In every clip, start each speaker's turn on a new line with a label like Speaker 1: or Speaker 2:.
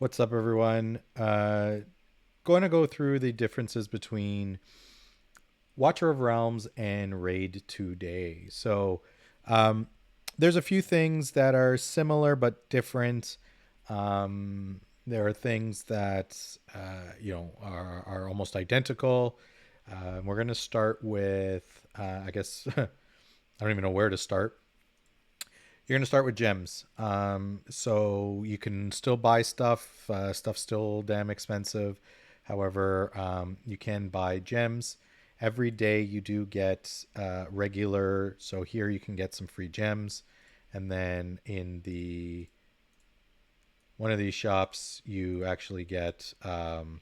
Speaker 1: What's up, everyone? Going to go through the differences between Watcher of Realms and Raid today. Um, there's a few things that are similar but different. There are things that are almost identical. We're going to start with, I guess, I don't even know where to start. You're going to start with gems. So you can still buy stuff. Stuff's still damn expensive. However, you can buy gems. Every day you do get regular. So here you can get some free gems. And then in the one of these shops, you actually get some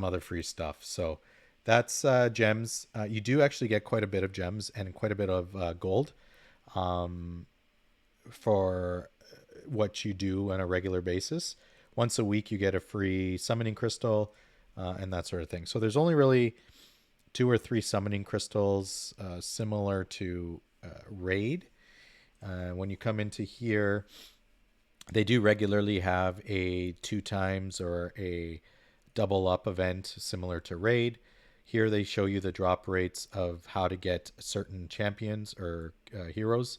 Speaker 1: other free stuff. So that's gems. You do actually get quite a bit of gems and quite a bit of gold. Um, for what you do on a regular basis. Once a week, you get a free summoning crystal and that sort of thing. So there's only really two or three summoning crystals similar to Raid. When you come into here, they do regularly have a two times or a double up event similar to Raid. Here they show you the drop rates of how to get certain champions or heroes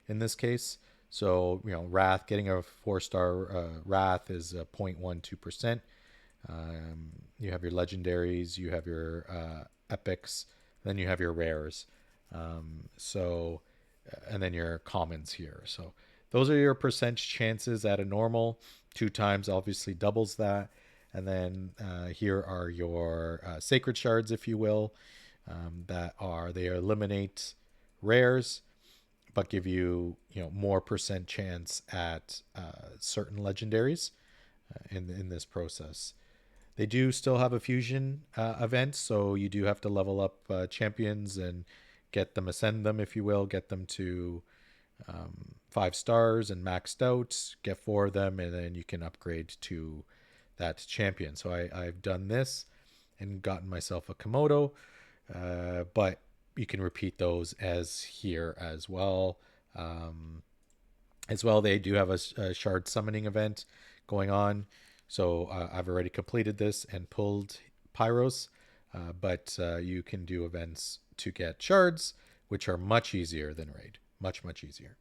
Speaker 1: in this case. So, Wrath, getting a 4-star Wrath is 0.12%. You have your legendaries, you have your epics, then you have your rares. And then your commons here. So, those are your percent chances at a normal. Two times obviously doubles that. And then here are your sacred shards, if you will, they eliminate rares but give you more percent chance at certain legendaries in this process. They do still have a fusion event, so you do have to level up champions and get them, ascend them, if you will, get them to 5 stars and maxed out, get four of them, and then you can upgrade to that champion. So I've done this and gotten myself a Komodo, but you can repeat those as here as well. Um, they do have a shard summoning event going on. So I've already completed this and pulled Pyros, but you can do events to get shards, which are much easier than Raid. Much, much easier.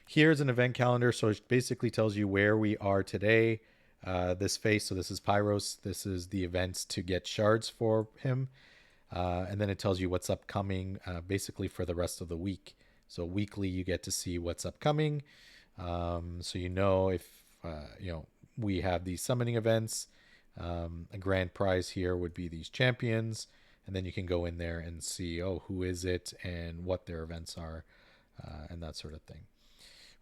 Speaker 1: Here's an event calendar. So it basically tells you where we are today. This face, so this is Pyros. This is the events to get shards for him. And then it tells you what's upcoming basically for the rest of the week. So weekly, you get to see what's upcoming. So if we have these summoning events. A grand prize here would be these champions, and then you can go in there and see who is it and what their events are, and that sort of thing.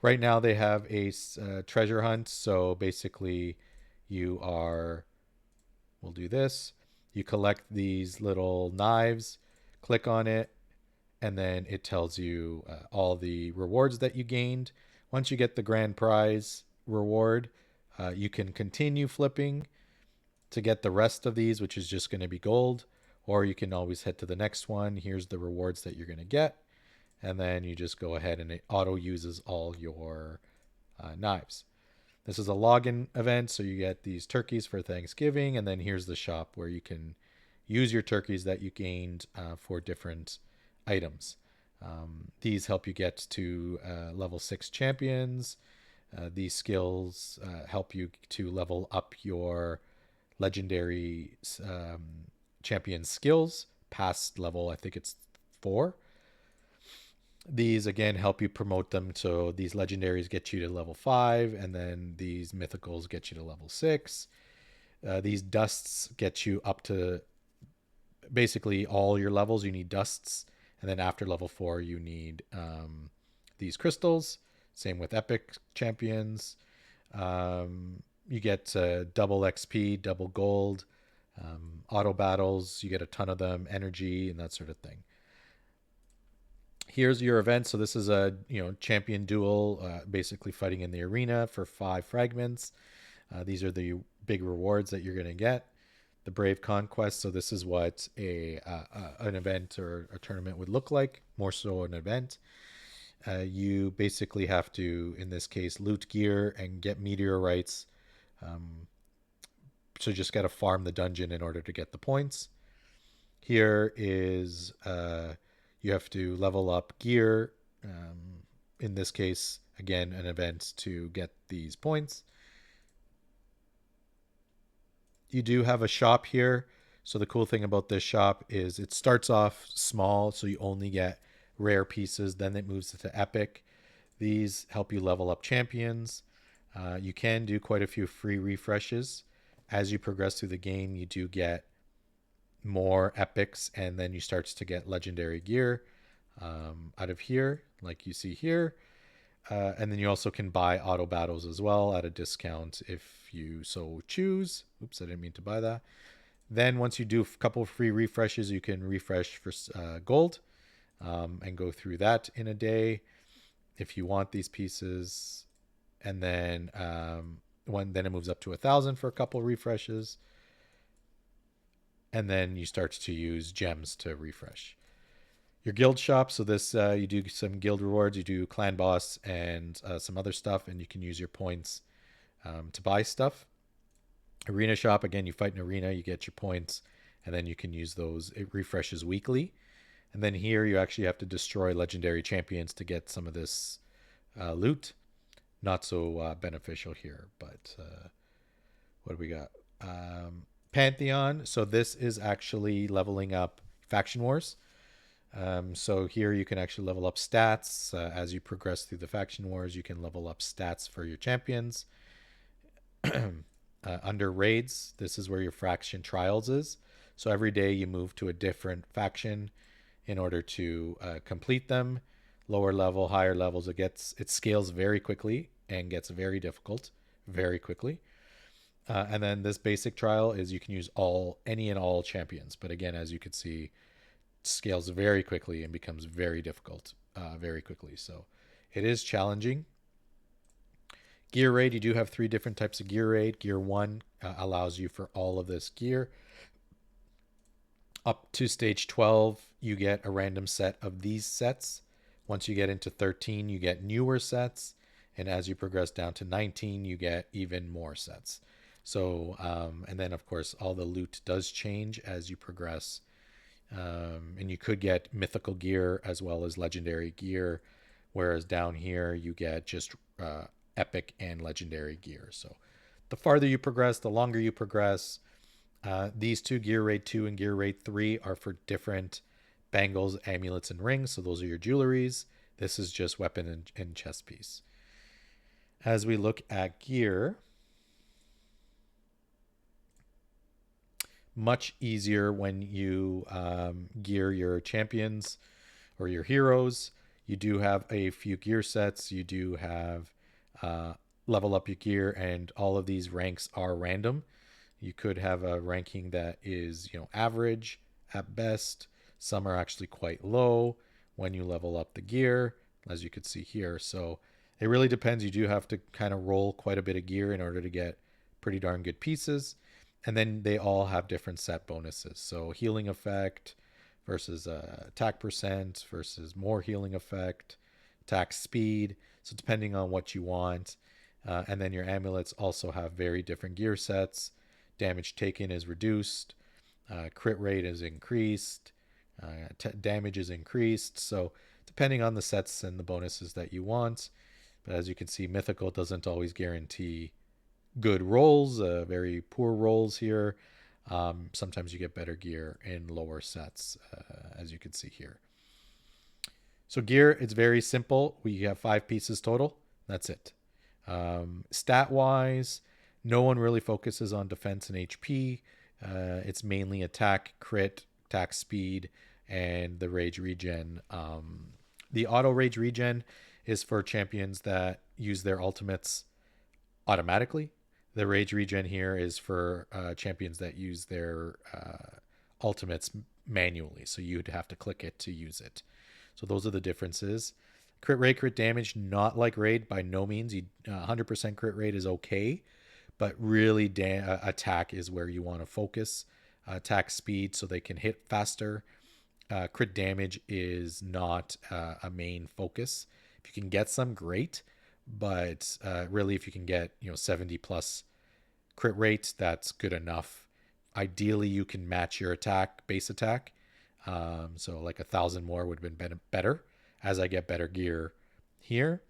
Speaker 1: Right now they have a treasure hunt. So basically, you are. We'll do this. You collect these little knives, click on it, and then it tells you all the rewards that you gained. Once you get the grand prize reward, you can continue flipping to get the rest of these, which is just going to be gold, or you can always head to the next one. Here's the rewards that you're going to get, and then you just go ahead and it auto uses all your knives. This is a login event, so you get these turkeys for Thanksgiving, and then here's the shop where you can use your turkeys that you gained for different items. These help you get to level 6 champions. These skills help you to level up your legendary champion skills past level, I think it's 4. These again help you promote them. So these legendaries get you to level 5, and then these mythicals get you to level 6. These dusts get you up to basically all your levels. You need dusts, and then after level 4, you need these crystals. Same with epic champions. You get double XP, double gold, auto battles. You get a ton of them, energy, and that sort of thing. Here's your event. So this is a champion duel, basically fighting in the arena for 5 fragments. These are the big rewards that you're going to get. The Brave Conquest. So this is what an event or a tournament would look like. More so an event. You basically have to, in this case, loot gear and get meteorites So just got to farm the dungeon in order to get the points. Here is you have to level up gear. In this case, again, an event to get these points. You do have a shop here. So the cool thing about this shop is it starts off small, so you only get rare pieces. Then it moves to epic. These help you level up champions. You can do quite a few free refreshes. As you progress through the game, you do get more epics, and then you start to get legendary gear out of here, like you see here. And then you also can buy auto battles as well at a discount if you so choose. Oops, I didn't mean to buy that. Then once you do a couple of free refreshes, you can refresh for gold and go through that in a day if you want these pieces. And then then it moves up to 1,000 for a couple of refreshes. And then you start to use gems to refresh your guild shop. So this you do some guild rewards, you do clan boss and some other stuff, and you can use your points to buy stuff. Arena shop, again, you fight an arena, you get your points, and then you can use those. It refreshes weekly. And then here you actually have to destroy legendary champions to get some of this loot. Not so beneficial here, but what do we got? Pantheon. So this is actually leveling up Faction Wars. So here you can actually level up stats. As you progress through the Faction Wars, you can level up stats for your champions. Under raids, this is where your faction trials is. So every day you move to a different faction in order to complete them. Lower level, higher levels, it scales very quickly and gets very difficult very quickly. And then this basic trial is you can use any and all champions. But again, as you can see, scales very quickly and becomes very difficult very quickly. So it is challenging. Gear raid, you do have 3 different types of gear raid. Gear 1 allows you for all of this gear. Up to stage 12, you get a random set of these sets. Once you get into 13, you get newer sets. And as you progress down to 19, you get even more sets. So, and then of course, all the loot does change as you progress. And you could get mythical gear as well as legendary gear. Whereas down here, you get just epic and legendary gear. So the farther you progress, the longer you progress. These two, Gear Raid 2 and Gear Raid 3, are for different bangles, amulets, and rings. So those are your jewelries. This is just weapon and chest piece. As we look at gear, much easier when you gear your champions or your heroes. You do have a few gear sets. You do have level up your gear, and all of these ranks are random. You could have a ranking that is, average at best. Some are actually quite low when you level up the gear, as you could see here. So it really depends. You do have to kind of roll quite a bit of gear in order to get pretty darn good pieces. And then they all have different set bonuses. So healing effect versus attack percent versus more healing effect, attack speed. So depending on what you want. And then your amulets also have very different gear sets. Damage taken is reduced. Crit rate is increased. Damage is increased. So depending on the sets and the bonuses that you want. But as you can see, mythical doesn't always guarantee good rolls, very poor rolls here. Sometimes you get better gear in lower sets, as you can see here. So gear, it's very simple. We have 5 pieces total. That's it. Stat wise, no one really focuses on defense and HP. It's mainly attack, crit, attack speed, and the rage regen. The auto rage regen is for champions that use their ultimates automatically. The rage regen here is for champions that use their ultimates manually. So you'd have to click it to use it. So those are the differences. Crit rate, crit damage, not like raid by no means. 100% crit rate is okay, but really attack is where you want to focus. Attack speed so they can hit faster. Crit damage is not a main focus. If you can get some, great, but really if you can get 70 plus crit rate, that's good enough. Ideally, you can match your base attack. So like 1,000 more would have been better as I get better gear here.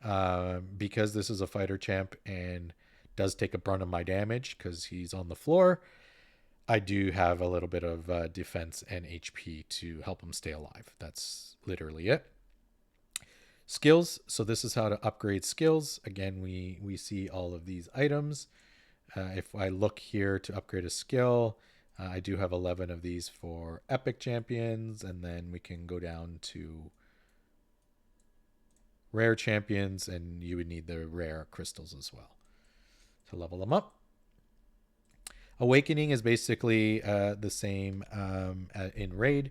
Speaker 1: Because this is a fighter champ and does take a brunt of my damage because he's on the floor, I do have a little bit of defense and HP to help him stay alive. That's literally it. Skills. So this is how to upgrade skills. Again, we see all of these items. If I look here to upgrade a skill, I do have 11 of these for epic champions, and then we can go down to rare champions, and you would need the rare crystals as well to level them up. Awakening is basically the same in raid.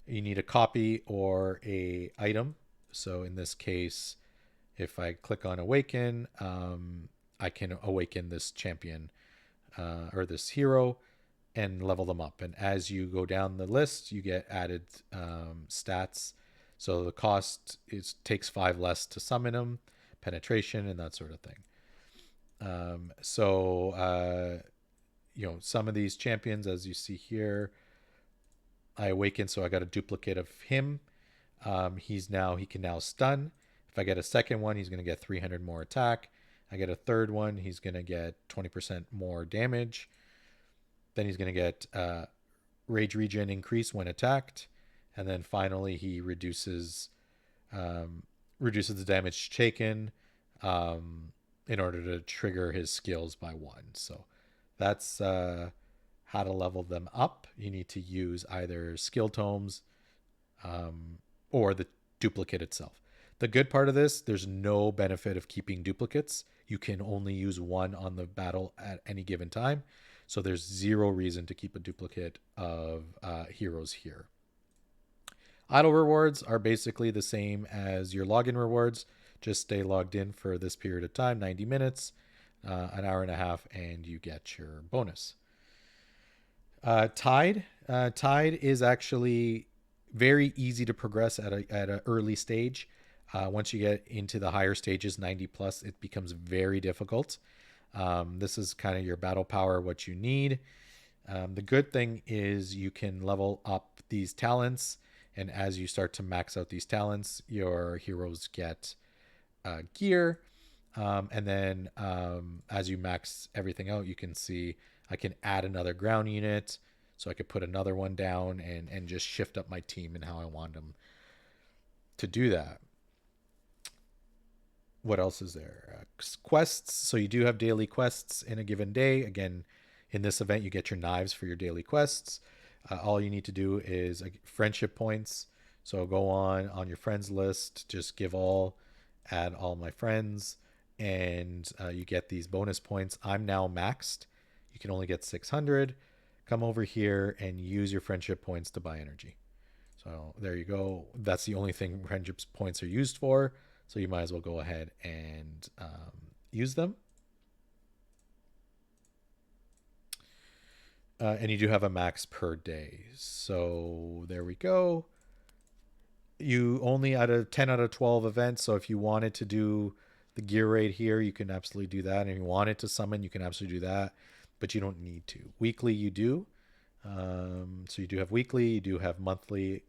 Speaker 1: You need a copy or a item. So in this case, if I click on awaken, I can awaken this champion or this hero and level them up. And as you go down the list, you get added stats. So the cost takes 5 less to summon them, penetration, and that sort of thing. Some of these champions, as you see here, I awaken, so I got a duplicate of him. He can now stun. If I get a second one, he's going to get 300 more attack. I get a third one, he's going to get 20% more damage. Then he's going to get rage regen increase when attacked. And then finally, he reduces the damage taken in order to trigger his skills by 1. So that's how to level them up. You need to use either skill tomes or the duplicate itself. The good part of this, there's no benefit of keeping duplicates. You can only use one on the battle at any given time. So there's 0 reason to keep a duplicate of heroes here. Idle rewards are basically the same as your login rewards. Just stay logged in for this period of time, 90 minutes, an hour and a half, and you get your bonus. Tide is actually very easy to progress at an early stage. Once you get into the higher stages, 90 plus, it becomes very difficult. This is kind of your battle power, what you need. The good thing is you can level up these talents, and as you start to max out these talents, your heroes get gear. And then as you max everything out, you can see I can add another ground unit. So I could put another one down and just shift up my team and how I want them to do that. What else is there? Quests. So you do have daily quests in a given day. Again, in this event, you get your knives for your daily quests. All you need to do is friendship points. So go on your friends list, just add all my friends, and you get these bonus points. I'm now maxed. You can only get 600. Come over here and use your friendship points to buy energy. So there you go. That's the only thing friendship points are used for. So you might as well go ahead and use them. And you do have a max per day. So there we go. You only out of 10 out of 12 events. So if you wanted to do the gear raid here, you can absolutely do that. And if you wanted to summon, you can absolutely do that. But you don't need to. Weekly, you do. So you do have weekly, you do have monthly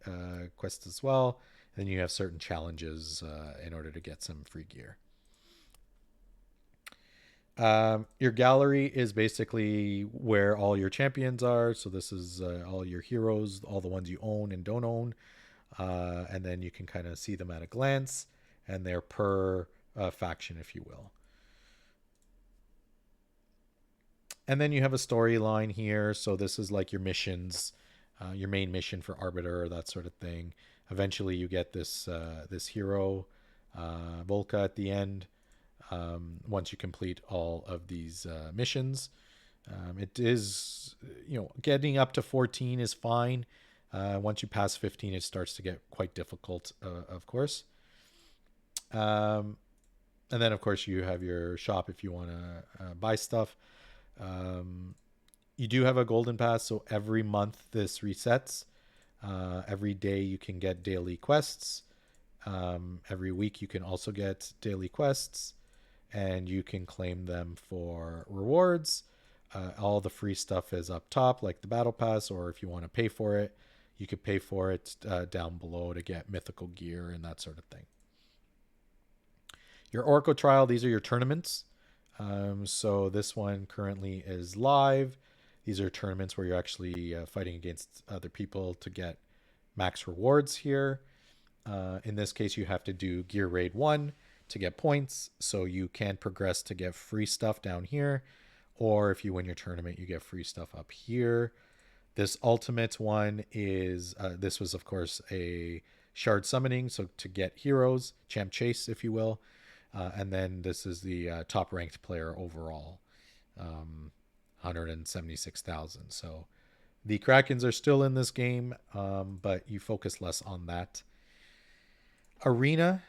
Speaker 1: quests as well. And then you have certain challenges in order to get some free gear. Your gallery is basically where all your champions are. So this is all your heroes, all the ones you own and don't own. And then you can kind of see them at a glance, and they're per faction, if you will. And then you have a storyline here. So this is like your missions, your main mission for Arbiter, that sort of thing. Eventually you get this hero, Volca, at the end. Once you complete all of these missions, it is, getting up to 14 is fine. Once you pass 15, it starts to get quite difficult, of course. And then, of course, you have your shop if you want to buy stuff. You do have a golden pass, so every month this resets. Every day you can get daily quests. Every week you can also get daily quests, and you can claim them for rewards. All the free stuff is up top, like the battle pass, or if you want to pay for it, you could pay for it down below to get mythical gear and that sort of thing. Your Oracle Trial, these are your tournaments. So this one currently is live. These are tournaments where you're actually fighting against other people to get max rewards here. In this case, you have to do Gear Raid 1 to get points, so you can progress to get free stuff down here, or if you win your tournament, you get free stuff up here. This ultimate one is, this was of course a shard summoning, so to get heroes, champ chase, if you will. And then this is the top ranked player overall, 176,000. So the Krakens are still in this game, but you focus less on that. Arena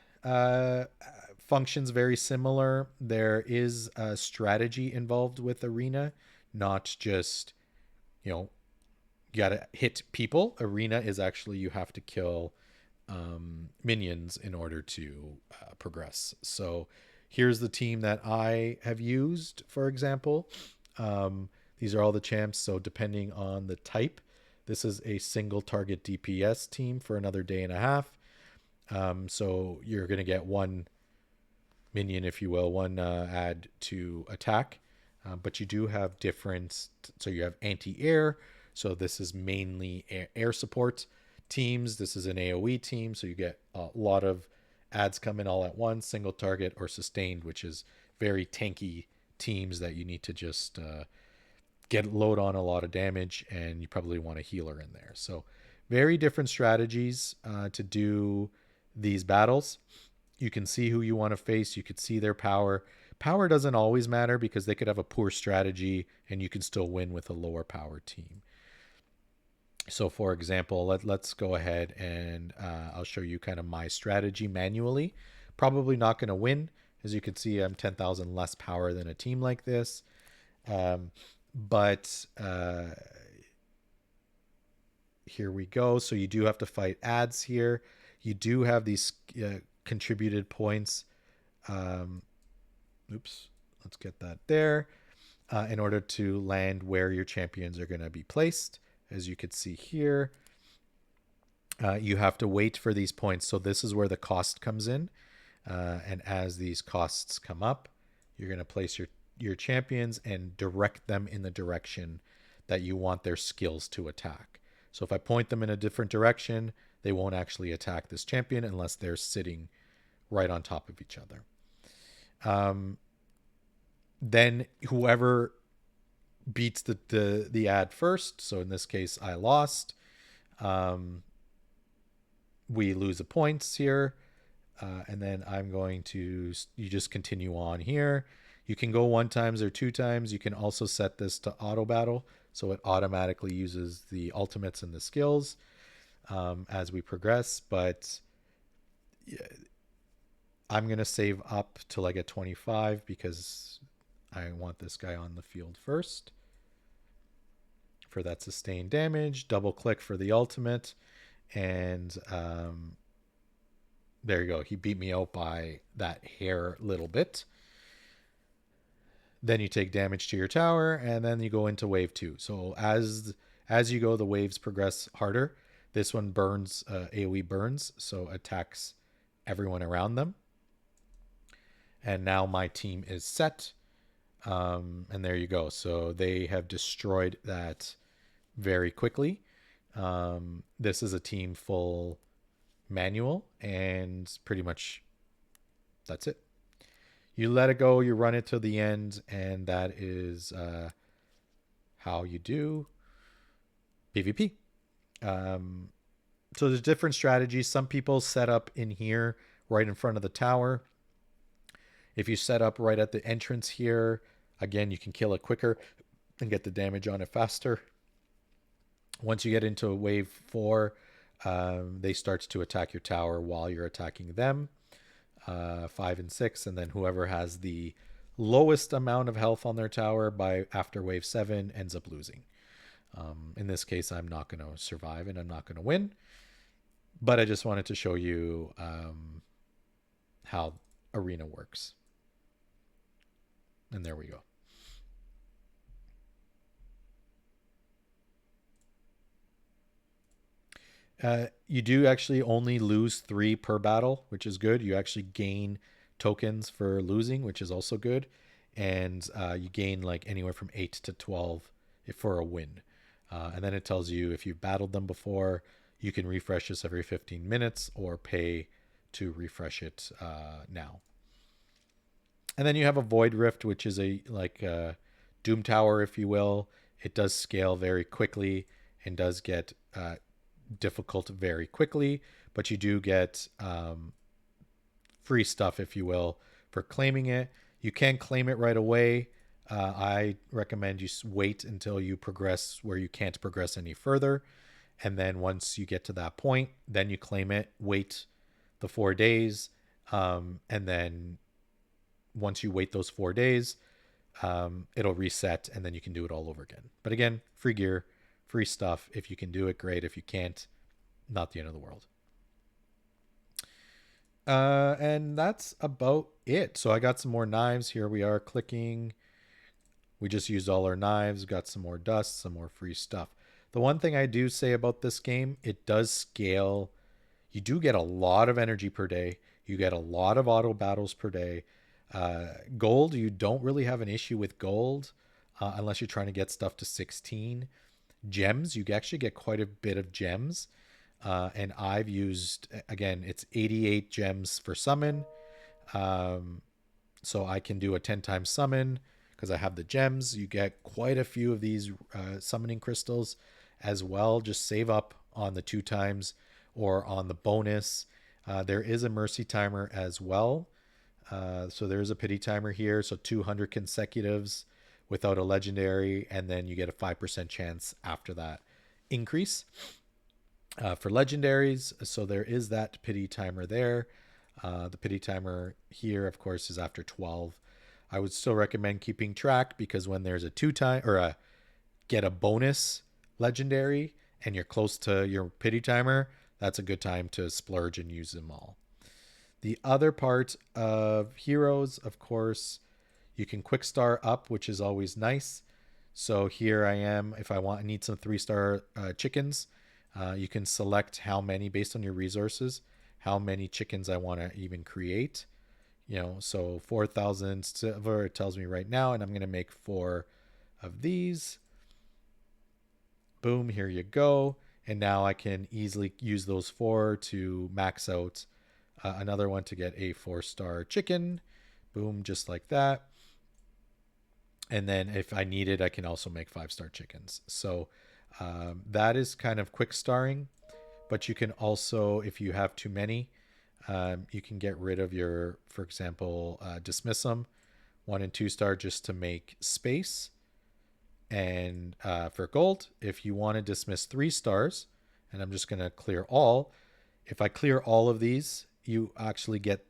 Speaker 1: functions very similar. There is a strategy involved with Arena, not just, you know, you gotta hit people. Arena is actually you have to kill minions in order to progress. So here's the team that I have used, for example. These are all the champs. So depending on the type, this is a single target DPS team for another day and a half. So you're going to get one minion, if you will, one add to attack. But you do have different, so you have anti-air. So this is mainly air support teams. This is an AoE team, so you get a lot of ads coming all at once, single target or sustained, which is very tanky teams that you need to just get load on a lot of damage, and you probably want a healer in there. So very different strategies to do these battles. You can see who you want to face. You could see their power. Power doesn't always matter because they could have a poor strategy and you can still win with a lower power team. So for example, let's go ahead and I'll show you kind of my strategy manually. Probably not going to win. As you can see, I'm 10,000 less power than a team like this. But here we go. So you do have to fight ads here. You do have these contributed points. Oops, let's get that there. In order to land where your champions are going to be placed. As you could see here, you have to wait for these points. So this is where the cost comes in. And as these costs come up, you're going to place your champions and direct them in the direction that you want their skills to attack. So if I point them in a different direction, they won't actually attack this champion unless they're sitting right on top of each other. Then whoever beats the ad first, so in this case I lost, we lose a points here, and then I'm going to, you just continue on here. You can go 1 times or 2 times. You can also set this to auto battle, so it automatically uses the ultimates and the skills as we progress. But I'm going to save up till I get 25 because I want this guy on the field first for that sustained damage. Double click for the ultimate, and there you go. He beat me out by that hair little bit. Then you take damage to your tower, and then you go into wave 2. So as you go, the waves progress harder. This one burns, AoE burns, so attacks everyone around them. And now my team is set. And there you go. So they have destroyed that very quickly. This is a team full manual, and pretty much that's it. You let it go, you run it to the end, and that is how you do PvP. So there's different strategies. Some people set up in here right in front of the tower. If you set up right at the entrance here, again, you can kill it quicker and get the damage on it faster. Once you get into wave 4, they start to attack your tower while you're attacking them. 5 and 6, and then whoever has the lowest amount of health on their tower by after wave 7 ends up losing. In this case, I'm not going to survive and I'm not going to win, but I just wanted to show you how Arena works. And there we go. You do actually only lose 3 per battle, which is good. You actually gain tokens for losing, which is also good. And you gain like anywhere from 8 to 12 for a win. And then it tells you if you've battled them before, you can refresh this every 15 minutes or pay to refresh it now. And then you have a Void Rift, which is a Doom Tower, if you will. It does scale very quickly and does get difficult very quickly, but you do get free stuff, if you will, for claiming it. You can claim it right away. I recommend you wait until you progress where you can't progress any further. And then once you get to that point, then you claim it, wait the 4 days. And then once you wait those 4 days, it'll reset and then you can do it all over again. But again, free gear, free stuff. If you can do it, great. If you can't, not the end of the world. And that's about it. So I got some more knives. Here we are clicking. We just used all our knives, got some more dust, some more free stuff. The one thing I do say about this game, it does scale. You do get a lot of energy per day. You get a lot of auto battles per day. Gold, you don't really have an issue with gold unless you're trying to get stuff to 16. Gems, you actually get quite a bit of gems. And I've used, again, it's 88 gems for summon. So I can do a 10 times summon because I have the gems. You get quite a few of these summoning crystals as well. Just save up on the 2 times or on the bonus. There is a mercy timer as well. So there's a pity timer here. So 200 consecutives without a legendary. And then you get a 5% chance after that increase for legendaries. So there is that pity timer there. The pity timer here, of course, is after 12. I would still recommend keeping track because when there's a 2 time or a get a bonus legendary and you're close to your pity timer, that's a good time to splurge and use them all. The other part of heroes, of course, you can quick star up, which is always nice. So here I am. If I need some 3-star chickens, you can select how many based on your resources, how many chickens I want to even create. So 4,000 silver, it tells me right now, and I'm going to make 4 of these. Boom, here you go. And now I can easily use those 4 to max out another one to get a 4-star chicken. Boom, just like that. And then if I need it, I can also make 5-star chickens. So that is kind of quick starring. But you can also, if you have too many, you can get rid of your, for example, dismiss them 1 and 2-star just to make space. And for gold, if you want to dismiss 3 stars, and I'm just going to clear all. If I clear all of these, you actually get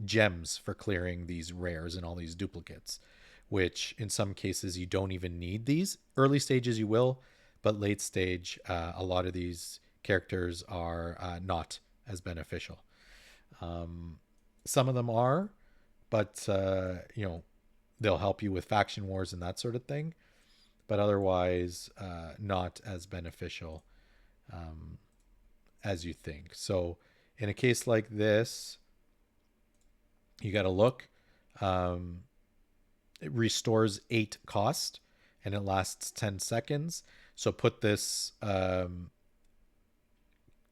Speaker 1: gems for clearing these rares and all these duplicates, which in some cases you don't even need these. Early stages you will, but late stage, a lot of these characters are not as beneficial. Some of them are, but they'll help you with faction wars and that sort of thing, but otherwise not as beneficial as you think. So in a case like this, you got to look. It restores 8 cost and it lasts 10 seconds. So put this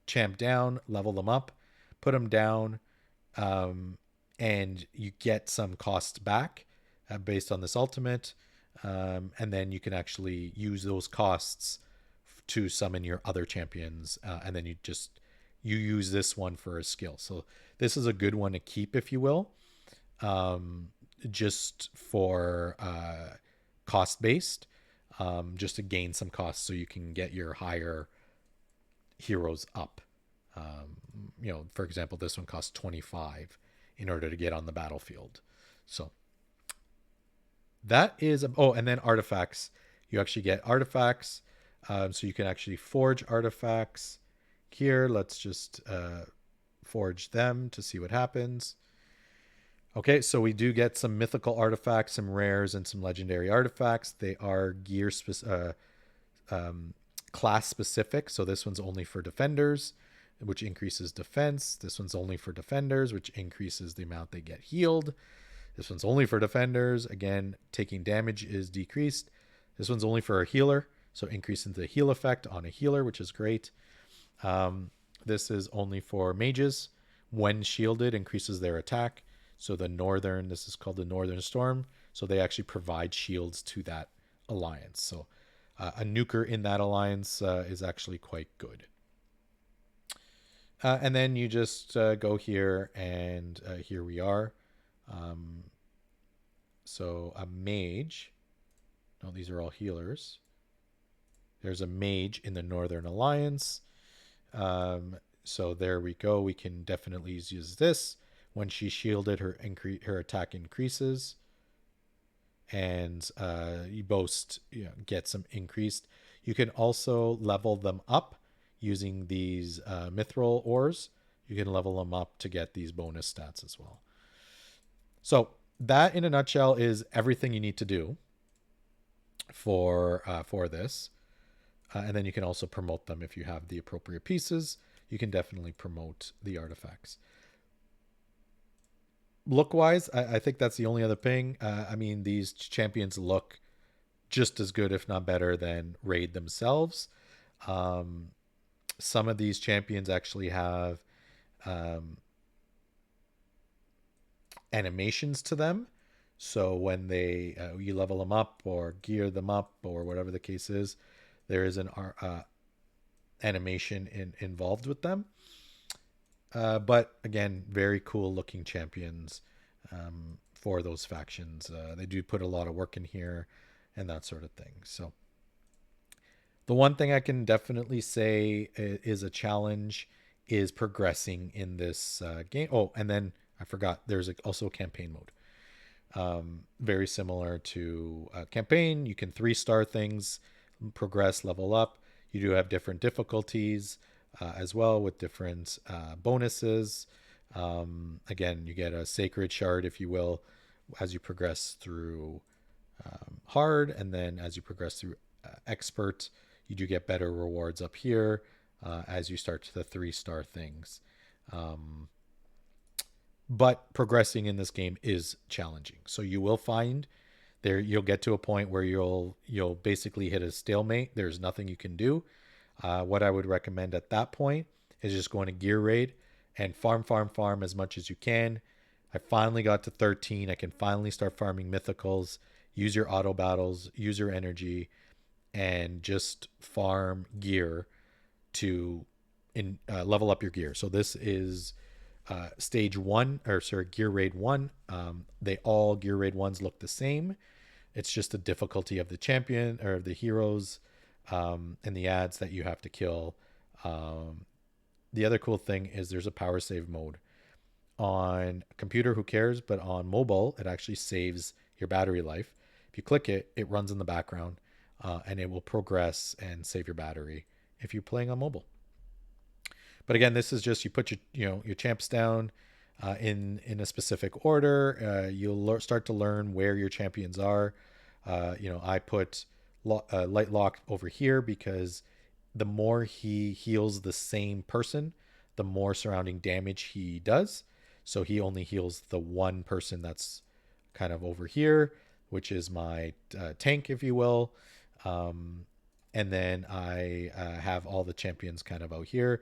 Speaker 1: champ down, level them up, put them down, and you get some cost back based on this ultimate. And then you can actually use those costs to summon your other champions. And then you use this one for a skill. So this is a good one to keep, if you will, just for cost based, just to gain some costs so you can get your higher heroes up. For example, this one costs 25 in order to get on the battlefield. So that is, and then artifacts. You actually get artifacts. So you can actually forge artifacts here. Let's just forge them to see what happens. Okay, so we do get some mythical artifacts, some rares, and some legendary artifacts. They are class specific. So this one's only for defenders, which increases defense. This one's only for defenders, which increases the amount they get healed. This one's only for defenders. Again, taking damage is decreased. This one's only for a healer, so increasing the heal effect on a healer, which is great. This is only for mages. When shielded, increases their attack. So this is called the Northern Storm. So they actually provide shields to that alliance. So a nuker in that alliance is actually quite good. And then you just go here, and here we are. So a mage. No, these are all healers. There's a mage in the Northern Alliance. So there we go. We can definitely use this. When she's shielded, her attack increases, and you both get some increased. You can also level them up using these mithril ores. You can level them up to get these bonus stats as well. So that, in a nutshell, is everything you need to do for this. And then you can also promote them if you have the appropriate pieces. You can definitely promote the artifacts. Look-wise, I think that's the only other thing. I mean, these champions look just as good, if not better, than Raid themselves. Some of these champions actually have animations to them. So when they you level them up or gear them up or whatever the case is, there is an animation involved with them. But again, very cool looking champions for those factions. They do put a lot of work in here and that sort of thing. So the one thing I can definitely say is a challenge is progressing in this game. Oh, and then I forgot, there's also a campaign mode. Very similar to campaign. You can 3-star things, progress, level up. You do have different difficulties as well, with different bonuses. Again, you get a sacred shard, if you will, as you progress through hard, and then as you progress through expert, you do get better rewards up here as you start to the 3-star things. But progressing in this game is challenging. So you will find you'll get to a point where you'll basically hit a stalemate. There's nothing you can do. What I would recommend at that point is just going to gear raid and farm as much as you can. I finally got to 13. I can finally start farming mythicals. Use your auto battles, use your energy, and just farm gear to level up your gear. So this is stage 1, or sorry, gear raid 1. They all gear raid 1s look the same. It's just the difficulty of the champion or the heroes and the ads that you have to kill. The other cool thing is there's a power save mode. On computer, who cares? But on mobile, it actually saves your battery life. If you click it, it runs in the background and it will progress and save your battery if you're playing on mobile. But again, this is just, you put your champs down in a specific order. You'll start to learn where your champions are. I put Light Lock over here because the more he heals the same person, the more surrounding damage he does. So he only heals the one person that's kind of over here, which is my tank, if you will. And then I have all the champions kind of out here.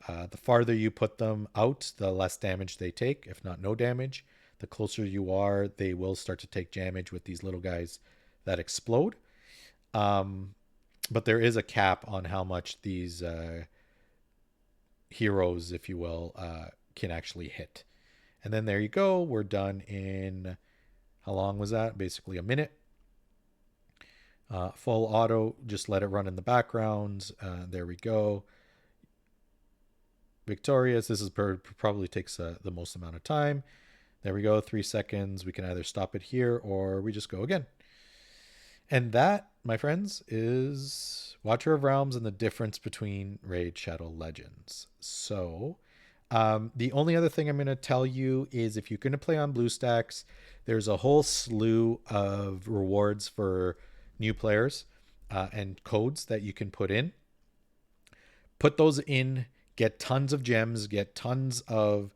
Speaker 1: The farther you put them out, the less damage they take, if not no damage. The closer you are, they will start to take damage with these little guys that explode. But there is a cap on how much these heroes, if you will, can actually hit. And then there you go. We're done in, how long was that? Basically a minute. Full auto, just let it run in the background. There we go. Victorious. This is probably takes the most amount of time. There we go. 3 seconds. We can either stop it here or we just go again. And that, my friends, is Watcher of Realms and the difference between Raid Shadow Legends. So the only other thing I'm going to tell you is if you're going to play on BlueStacks, there's a whole slew of rewards for new players and codes that you can put in. Put those in, get tons of gems, get tons of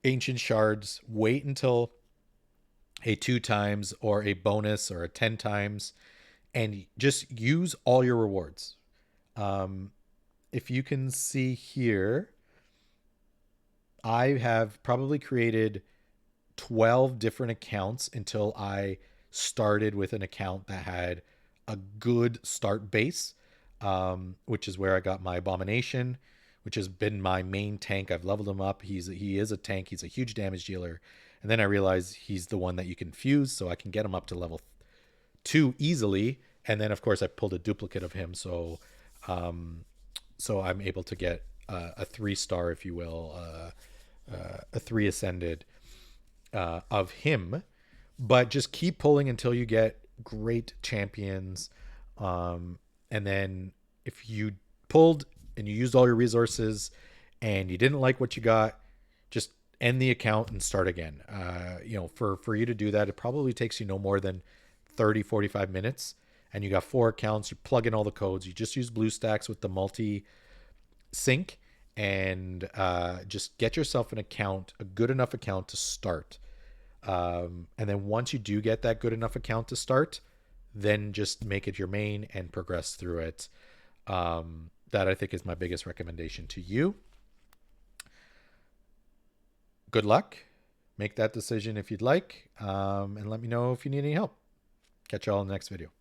Speaker 1: ancient shards, wait until a 2 times or a bonus or a 10 times, and just use all your rewards. Um, if you can see here, I have probably created 12 different accounts until I started with an account that had a good start base, which is where I got my Abomination, which has been my main tank. I've leveled him up. He is a tank. He's a huge damage dealer. And then I realized he's the one that you can fuse, so I can get him up to level 2 easily. And then, of course, I pulled a duplicate of him, so I'm able to get a 3-star, if you will, a 3 ascended of him. But just keep pulling until you get great champions. And then if you pulled and you used all your resources and you didn't like what you got, just end the account and start again. For you to do that, it probably takes you no more than 30-45 minutes. And you got 4 accounts. You plug in all the codes. You just use BlueStacks with the multi sync, and just get yourself an account, a good enough account to start. And then once you do get that good enough account to start, then just make it your main and progress through it. That I think is my biggest recommendation to you. Good luck. Make that decision if you'd like, and let me know if you need any help. Catch you all in the next video.